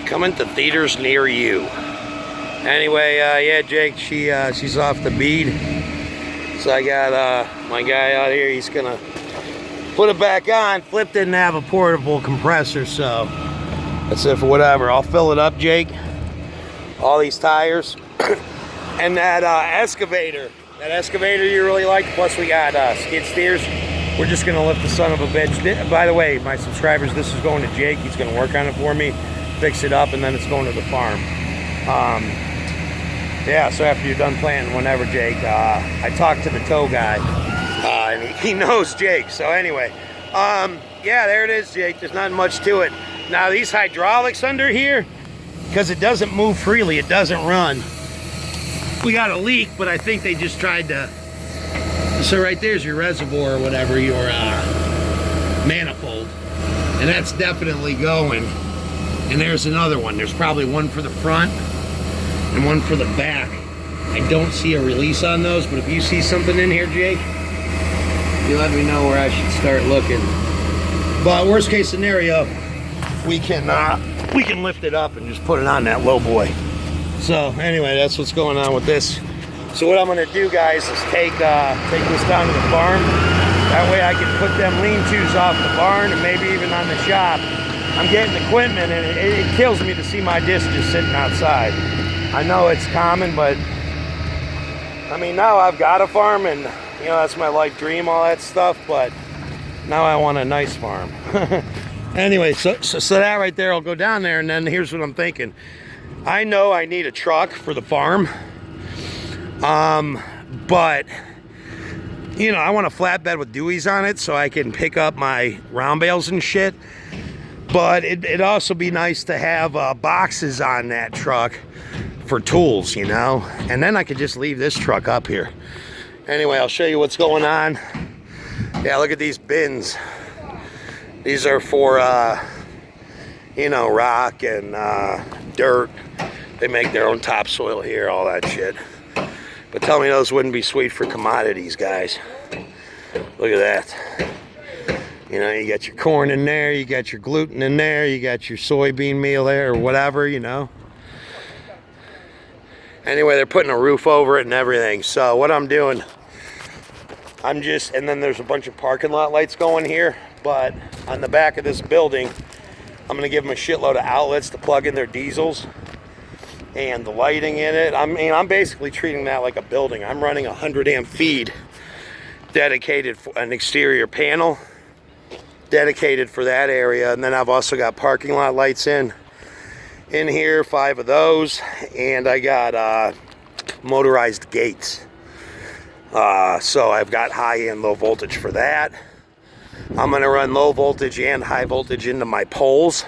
coming to theaters near you. Anyway, yeah, Jake, she's off the bead. So I got my guy out here. He's gonna put it back on. Flip didn't have a portable compressor, so that's it for whatever. I'll fill it up, Jake. All these tires and that excavator. That excavator you really like. Plus we got skid steers. We're just gonna lift the son of a bitch. By the way, my subscribers, this is going to Jake. He's gonna work on it for me, fix it up, and then it's going to the farm. Yeah, so after you're done planting, whenever, Jake, I talked to the tow guy, and he knows Jake. So anyway, yeah, there it is, Jake. There's not much to it. Now these hydraulics under here, because it doesn't move freely, it doesn't run. We got a leak, but I think they just tried to. So right there's your reservoir or whatever, your manifold, and that's definitely going. And there's another one. There's probably one for the front and one for the back. I don't see a release on those, but if you see something in here, Jake, you let me know where I should start looking. But worst case scenario, we can lift it up and just put it on that low boy. So anyway, that's what's going on with this. So what I'm gonna do, guys, is take this down to the farm. That way I can put them lean-tos off the barn and maybe even on the shop. I'm getting equipment, and it kills me to see my disc just sitting outside. I know it's common, but I mean, now I've got a farm, and you know, that's my life dream, all that stuff, but now I want a nice farm. Anyway, so that right there, I'll go down there, and then here's what I'm thinking. I know I need a truck for the farm, but you know, I want a flatbed with Deweys on it so I can pick up my round bales and shit. But it'd also be nice to have boxes on that truck for tools, you know? And then I could just leave this truck up here. Anyway, I'll show you what's going on. Yeah, look at these bins. These are for, you know, rock and dirt. They make their own topsoil here, all that shit. But tell me those wouldn't be sweet for commodities, guys. Look at that. You know, you got your corn in there, you got your gluten in there, you got your soybean meal there, or whatever, you know. Anyway, they're putting a roof over it and everything. So what I'm doing, and then there's a bunch of parking lot lights going here, but on the back of this building, I'm gonna give them a shitload of outlets to plug in their diesels and the lighting in it. I mean, I'm basically treating that like a building. I'm running a 100 amp feed dedicated for an exterior panel, dedicated for that area, and then I've also got parking lot lights in here, 5 of those, and I got motorized gates. So I've got high and low voltage for that. I'm gonna run low voltage and high voltage into my poles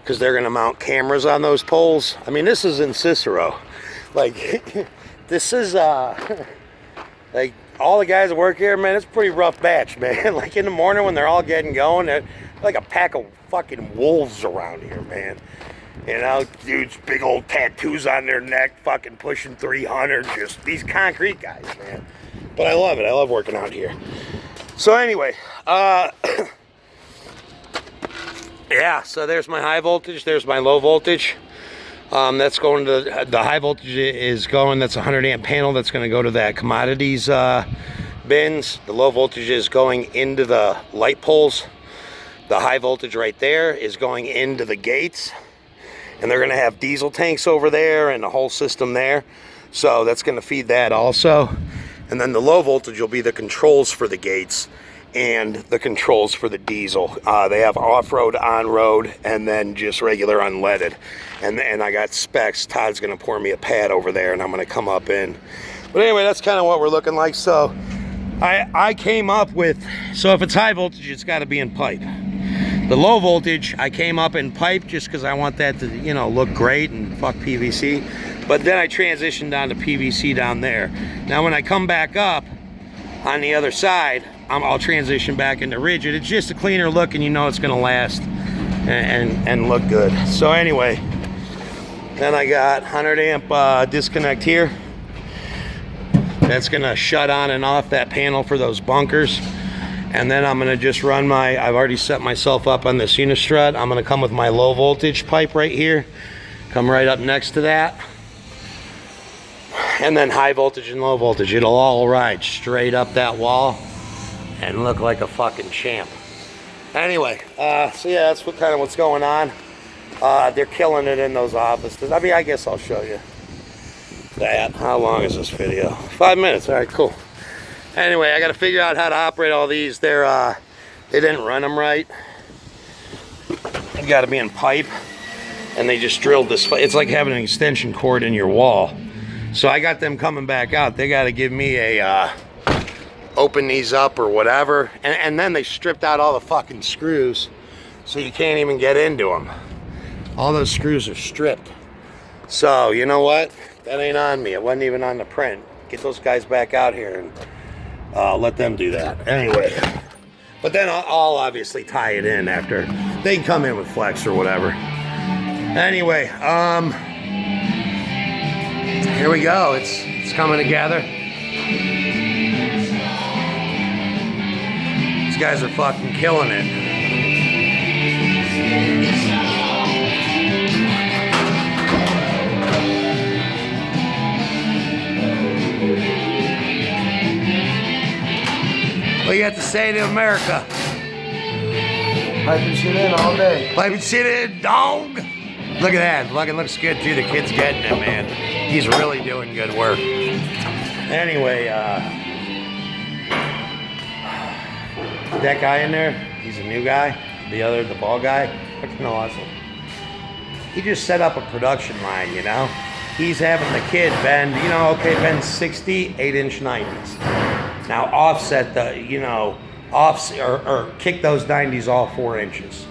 because they're gonna mount cameras on those poles. I mean, this is in Cicero. Like, this is like, all the guys that work here, man, it's a pretty rough batch, man. Like in the morning when they're all getting going, they're like a pack of fucking wolves around here, man. You know, dudes, big old tattoos on their neck, fucking pushing 300, just these concrete guys, man. But I love it. I love working out here. So anyway, yeah, so there's my high voltage, there's my low voltage. That's going to, the high voltage is going, that's a 100 amp panel that's going to go to that commodities bins. The low voltage is going into the light poles. The high voltage right there is going into the gates. And they're going to have diesel tanks over there and the whole system there. So that's going to feed that also. And then the low voltage will be the controls for the gates and the controls for the diesel. They have off-road, on-road, and then just regular unleaded. And I got specs. Todd's gonna pour me a pad over there and I'm gonna come up in. But anyway, that's kind of what we're looking like. So I came up with, so if it's high voltage, it's gotta be in pipe. The low voltage, I came up in pipe just because I want that to, you know, look great and fuck PVC. But then I transitioned down to PVC down there. Now when I come back up on the other side, I'll transition back into rigid. It's just a cleaner look, and you know it's gonna last and look good. So anyway, then I got 100 amp disconnect here. That's gonna shut on and off that panel for those bunkers. And then I'm gonna just run my, I've already set myself up on this Unistrut. I'm gonna come with my low voltage pipe right here. Come right up next to that. And then high voltage and low voltage. It'll all ride straight up that wall and look like a fucking champ. Anyway, so yeah, that's what kind of what's going on. They're killing it in those offices. I mean, I guess I'll show you that. How long is this video? 5 minutes. All right, cool. Anyway, I got to figure out how to operate all these. They didn't run them right. They got to be in pipe, and they just drilled this. It's like having an extension cord in your wall. So I got them coming back out. They got to give me a open these up or whatever, and then they stripped out all the fucking screws, so you can't even get into them. All those screws are stripped. So you know what? That ain't on me. It wasn't even on the print. Get those guys back out here and let them do that. Anyway, but then I'll obviously tie it in after they can come in with flex or whatever. Anyway, here we go. It's coming together. These guys are fucking killing it. What you have to say to America? Piping shit in all day. Piping shit in, dog. Look at that. Fucking looks good too. The kid's getting it, man. He's really doing good work. Anyway, that guy in there, he's a new guy. The bald guy, fucking awesome. He just set up a production line, you know? He's having the kid bend, you know, okay, bend 60 8-inch 90s. Now offset the, you know, or kick those 90s all 4 inches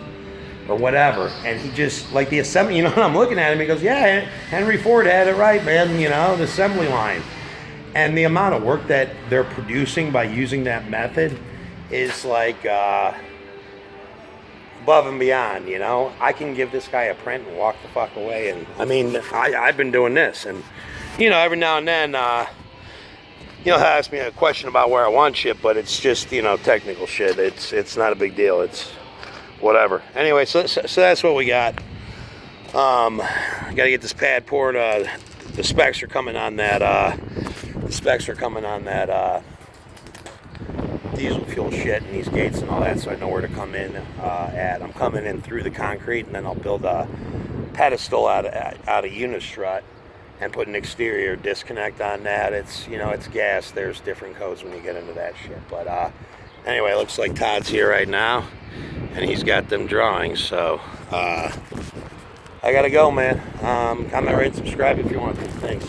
or whatever. And he just, like the assembly, you know, I'm looking at him, he goes, yeah, Henry Ford had it right, man, you know, the assembly line. And the amount of work that they're producing by using that method is like above and beyond, you know. I can give this guy a print and walk the fuck away. And I mean, I've been doing this, and you know, every now and then, you know, he'll ask me a question about where I want shit, but it's just, you know, technical shit. It's not a big deal. It's whatever. Anyway, so that's what we got. Got to get this pad poured. The specs are coming on that. Diesel fuel shit and these gates and all that, so I know where to come in at. I'm coming in through the concrete, and then I'll build a pedestal out of Unistrut and put an exterior disconnect on that. It's, you know, it's gas. There's different codes when you get into that shit. But anyway, it looks like Todd's here right now, and he's got them drawings. So I gotta go, man. Comment, rate, subscribe if you want to. Thanks.